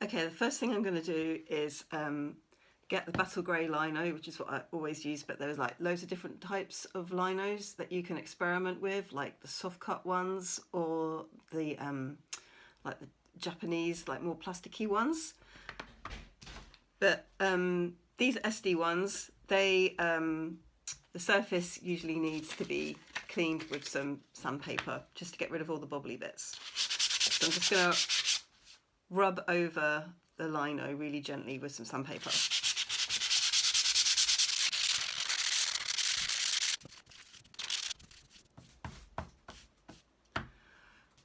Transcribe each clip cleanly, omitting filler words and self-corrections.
Okay, the first thing I'm going to do is get the battle grey lino, which is what I always use, but there's like loads of different types of linos that you can experiment with, like the soft cut ones or the like the Japanese, like more plasticky ones. But these SD ones, they the surface usually needs to be cleaned with some sandpaper just to get rid of all the bobbly bits. So I'm just going to rub over the lino really gently with some sandpaper.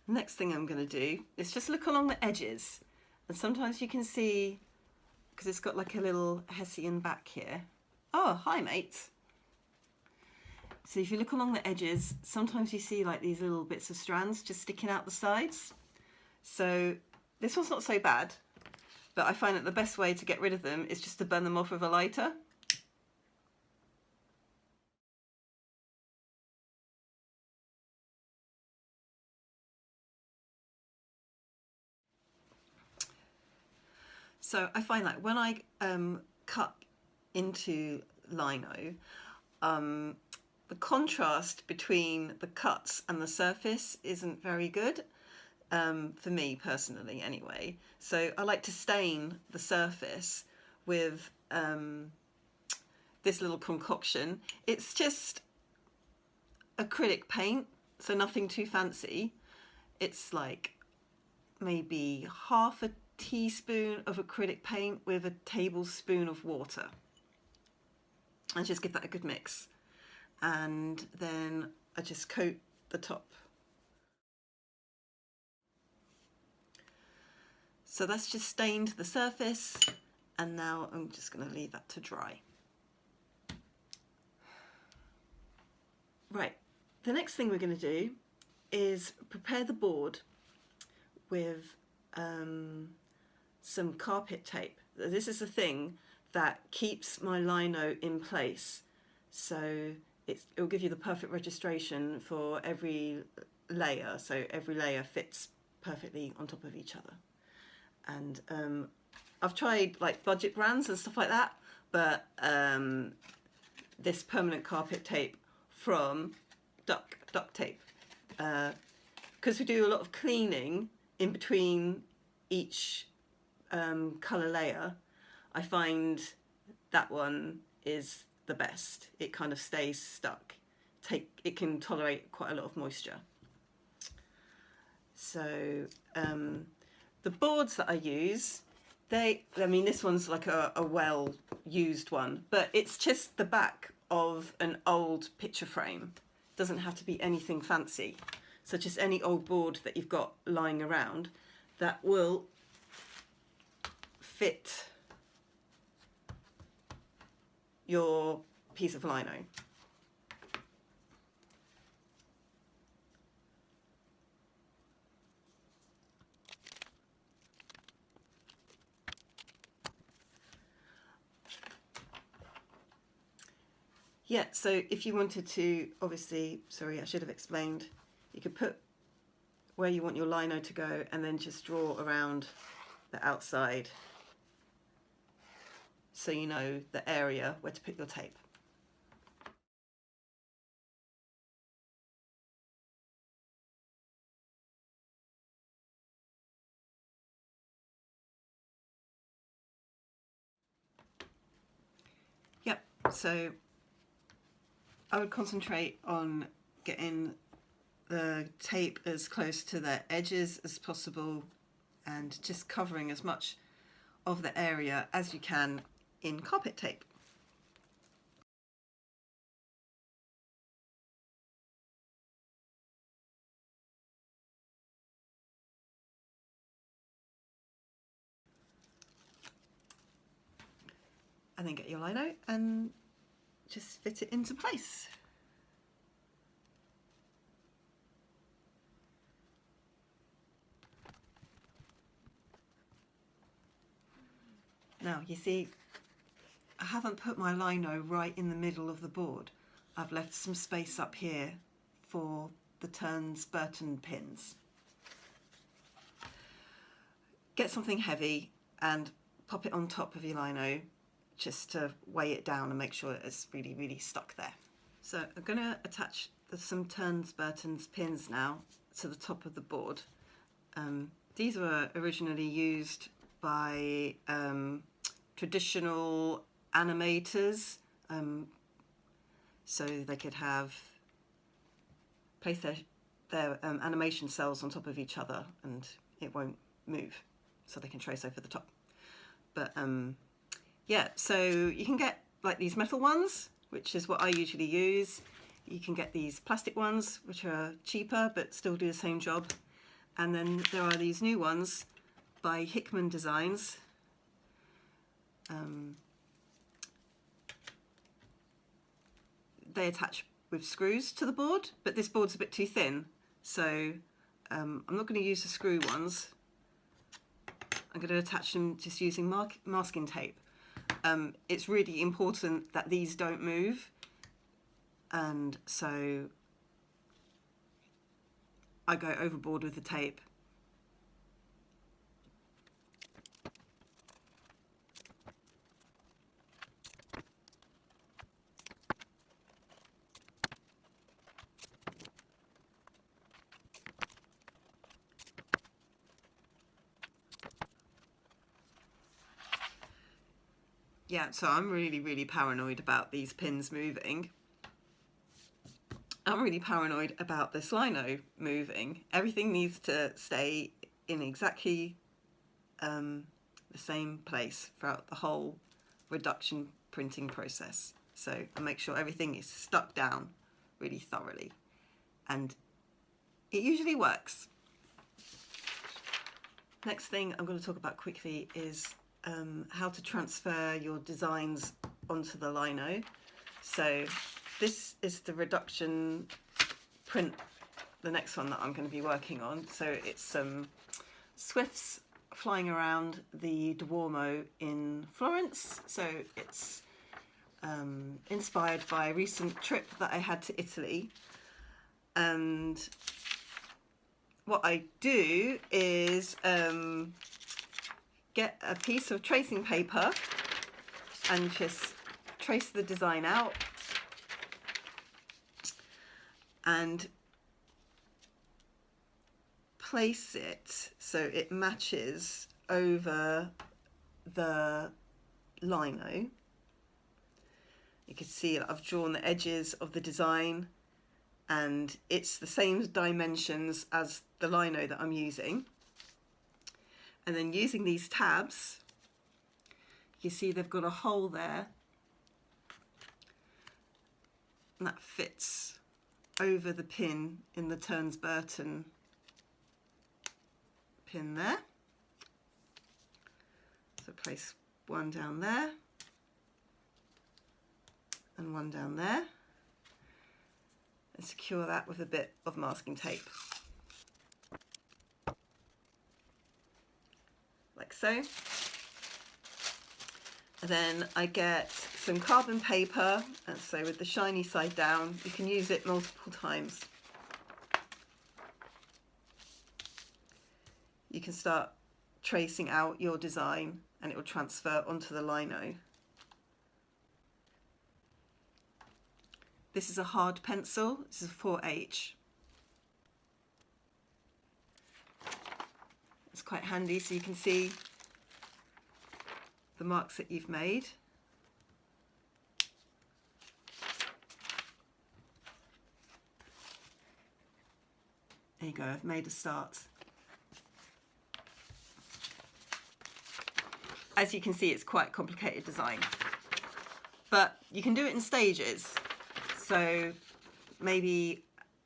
Next thing I'm going to do is just look along the edges, and sometimes you can see, because it's got like a little Hessian back here. Oh, hi mate. So if you look along the edges, sometimes you see like these little bits of strands just sticking out the sides. So this one's not so bad, but I find that the best way to get rid of them is just to burn them off with a lighter. So I find that when I cut into lino, the contrast between the cuts and the surface isn't very good, for me personally anyway. So I like to stain the surface with this little concoction. It's just acrylic paint, so nothing too fancy. It's like maybe half a teaspoon of acrylic paint with a tablespoon of water, and just give that a good mix. And then I just coat the top. So that's just stained the surface, and now I'm just going to leave that to dry. Right, the next thing we're going to do is prepare the board with some carpet tape. This is the thing that keeps my lino in place, so it'll give you the perfect registration for every layer, so every layer fits perfectly on top of each other. And I've tried like budget brands and stuff like that, but this permanent carpet tape from duct tape, because we do a lot of cleaning in between each colour layer, I find that one is the best. It kind of stays stuck. It can tolerate quite a lot of moisture. So the boards that I use, I mean this one's like a well used one, but it's just the back of an old picture frame. It doesn't have to be anything fancy. So just any old board that you've got lying around that will fit your piece of lino. Yeah, so if you wanted to, obviously, sorry, I should have explained, you could put where you want your lino to go and then just draw around the outside so you know the area where to put your tape. Yep, so I would concentrate on getting the tape as close to the edges as possible and just covering as much of the area as you can in carpet tape. And then get your lino and just fit it into place. Now you see, I haven't put my lino right in the middle of the board. I've left some space up here for the turns Burton pins. Get something heavy, and pop it on top of your lino just to weigh it down and make sure it's really, really stuck there. So I'm going to attach some Burton's pins now to the top of the board. These were originally used by traditional animators, so they could place their animation cells on top of each other and it won't move, so they can trace over the top. But yeah, so you can get like these metal ones, which is what I usually use. You can get these plastic ones, which are cheaper but still do the same job. And then there are these new ones by Hickman Designs. They attach with screws to the board, but this board's a bit too thin, so I'm not going to use the screw ones. I'm going to attach them just using masking tape. It's really important that these don't move, and so I go overboard with the tape. Yeah, so I'm really, really paranoid about these pins moving. I'm really paranoid about this lino moving. Everything needs to stay in exactly the same place throughout the whole reduction printing process. So I make sure everything is stuck down really thoroughly, and it usually works. Next thing I'm going to talk about quickly is how to transfer your designs onto the lino. So this is the reduction print, the next one that I'm going to be working on. So it's some swifts flying around the Duomo in Florence. So it's inspired by a recent trip that I had to Italy. And what I do is get a piece of tracing paper and just trace the design out, and place it so it matches over the lino. You can see that I've drawn the edges of the design and it's the same dimensions as the lino that I'm using. And then using these tabs, you see they've got a hole there, and that fits over the pin in the Burton pin there. So place one down there and one down there, and secure that with a bit of masking tape. Like so. And then I get some carbon paper, and so with the shiny side down, you can use it multiple times. You can start tracing out your design and it will transfer onto the lino. This is a hard pencil, this is a 4H. It's quite handy so you can see the marks that you've made. There you go, I've made a start. As you can see, it's quite a complicated design, but you can do it in stages. So maybe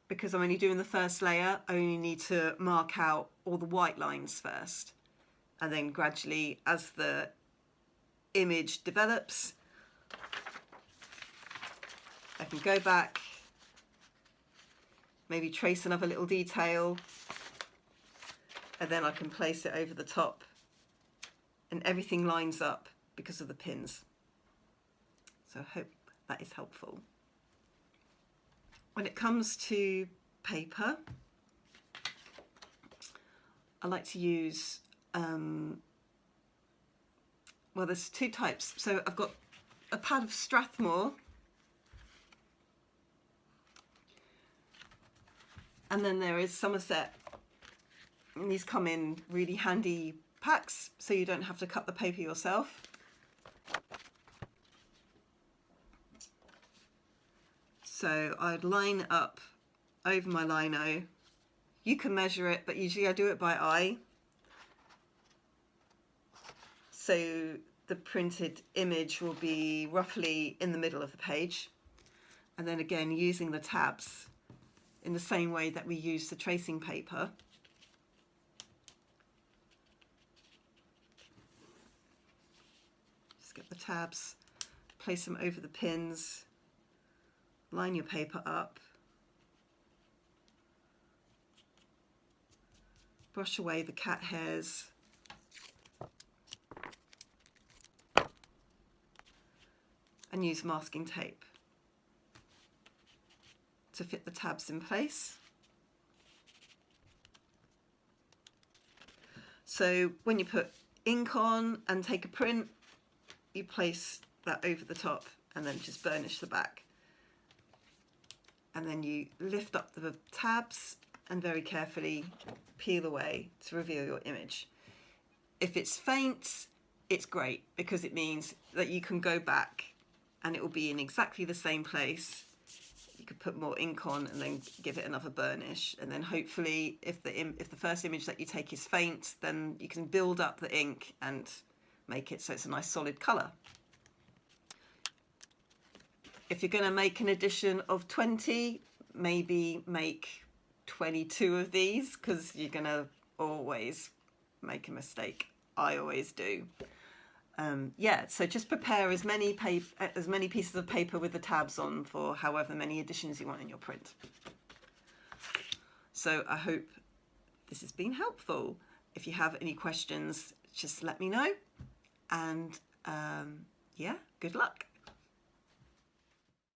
because I'm only doing the first layer, I only need to mark out all the white lines first, and then gradually as the image develops, I can go back, maybe trace another little detail, and then I can place it over the top, and everything lines up because of the pins. So I hope that is helpful. When it comes to paper, I like to use well, there's two types. So I've got a pad of Strathmore, and then there is Somerset, and these come in really handy packs, so you don't have to cut the paper yourself. So I'd line up over my lino. You can measure it, but usually I do it by eye. So the printed image will be roughly in the middle of the page. And then again, using the tabs in the same way that we use the tracing paper. Just get the tabs, place them over the pins, line your paper up, brush away the cat hairs, and use masking tape to fit the tabs in place. So when you put ink on and take a print, you place that over the top and then just burnish the back. And then you lift up the tabs and very carefully peel away to reveal your image. If it's faint, it's great because it means that you can go back and it will be in exactly the same place. You could put more ink on and then give it another burnish, and then hopefully if the first image that you take is faint, then you can build up the ink and make it so it's a nice solid colour. If you're going to make an edition of 20, maybe make 22 of these, because you're going to always make a mistake. I always do. Yeah, so just prepare as many pieces of paper with the tabs on for however many editions you want in your print. So I hope this has been helpful. If you have any questions, just let me know. And yeah, good luck.